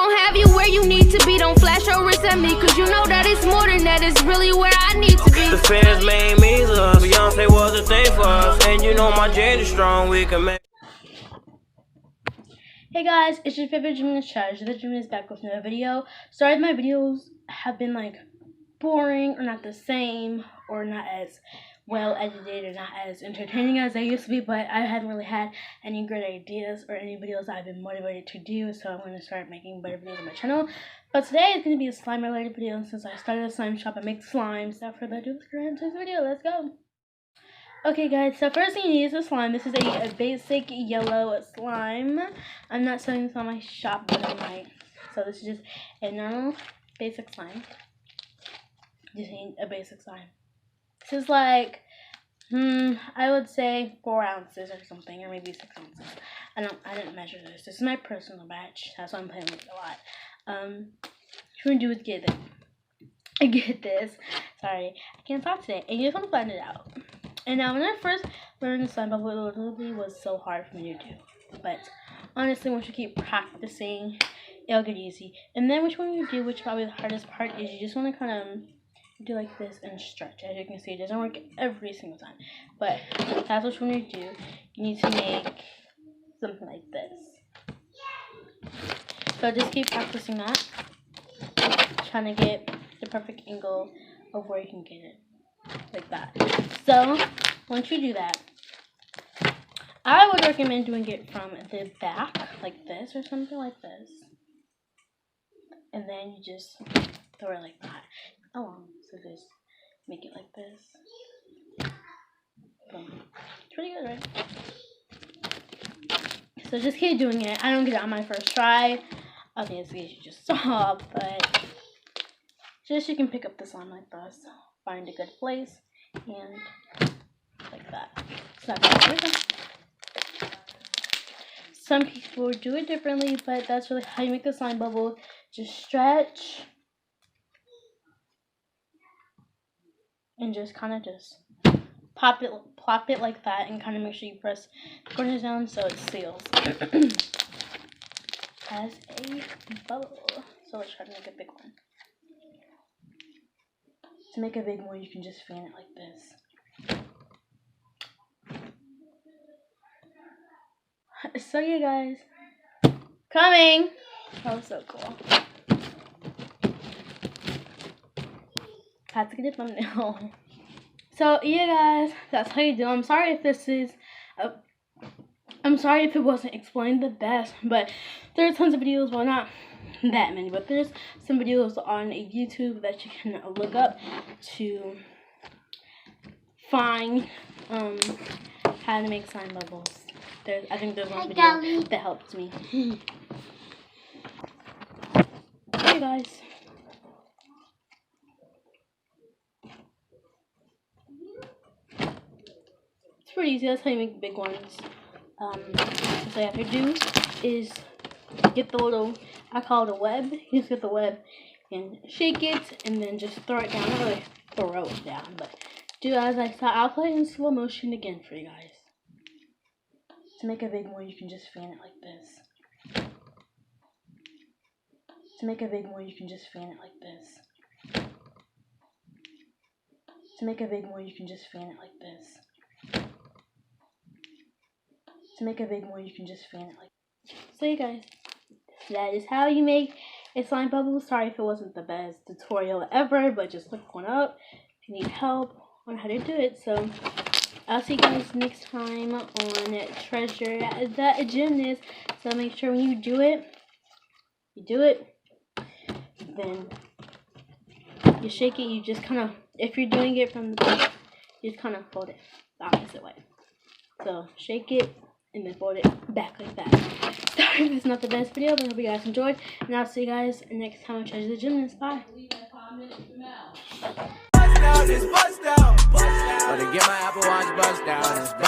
gon' have you where you need to be. Don't flash your wrist at me, cause you know that it's more than that. It's really where I need to be. The fans made me love. Beyonce was a thing for us. And you know my gender's strong, we can make. Hey guys, it's your favorite gymnast Treasure. The gymnast back with another video. Sorry my videos have been like boring or not the same or not as well edited or not as entertaining as they used to be, but I haven't really had any great ideas or any videos I've been motivated to do, so I'm going to start making better videos on my channel. But today is going to be a slime related video, and since I started a slime shop, I make slimes. Without further ado, let's get into this video. Let's go. Okay guys, so first thing you need is a slime. This is a basic yellow slime. I'm not selling this on my shop, but I might. So this is just a normal basic slime. Just need a basic slime. This is like, I would say 4 ounces or something, or maybe 6 ounces. I didn't measure this. This is my personal batch. That's why I'm playing with it a lot. What you want to do is get this. Sorry, I can't talk today. And you just want to blend it out. And now when I first learned the slime bubble, it literally was so hard for me to do. But honestly, once you keep practicing, it'll get easy. And then which one you do, which is probably the hardest part, is you just want to kind of do like this and stretch. As you can see, it doesn't work every single time. But that's what you want to do. You need to make something like this. So just keep practicing that. Trying to get the perfect angle of where you can get it. Like that. So once you do that, I would recommend doing it from the back like this or something like this, and then you just throw it like that. So just make it like this. Boom. It's pretty good, right? So just keep doing it. I don't get it on my first try. Obviously you just saw, but just you can pick up the slime like this. Find a good place and like that. It's not gonna work. Some people do it differently, but that's really how you make a slime bubble. Just stretch and just kind of just plop it like that, and kind of make sure you press the corners down so it seals as a bubble. So let's try to make a big one. To make a big one, you can just fan it like this. So you guys, coming! Oh, so cool. Had to get a thumbnail. So yeah guys, that's how you do. I'm sorry if this is, I'm sorry if it wasn't explained the best, but there are tons of videos, well not that many, but there's some videos on YouTube that you can look up to find how to make slime bubbles. I think there's one video that helped me. Hey guys. It's pretty easy. That's how you make big ones. What you have to do is get the little, I call it a web. You just get the web and shake it, and then just throw it down. Not really throw it down, but do as I saw. I'll play it in slow motion again for you guys. To make a big one, you can just fan it like this. To make a big one, you can just fan it like this. To make a big one, you can just fan it like this. To make a big one, you can just fan it like this. So you guys, that is how you make a slime bubble. Sorry if it wasn't the best tutorial ever, but just look one up if you need help on how to do it. So I'll see you guys next time on Treasure the Gymnast. So make sure when you do it, then you shake it. You just kind of, if you're doing it from the back, you just kind of fold it the opposite way. So shake it and then fold it back like that. Sorry if it's not the best video, but I hope you guys enjoyed. And I'll see you guys next time on Treasure the Gymnast. Bye. Bust down. Get my Apple Watch bust down.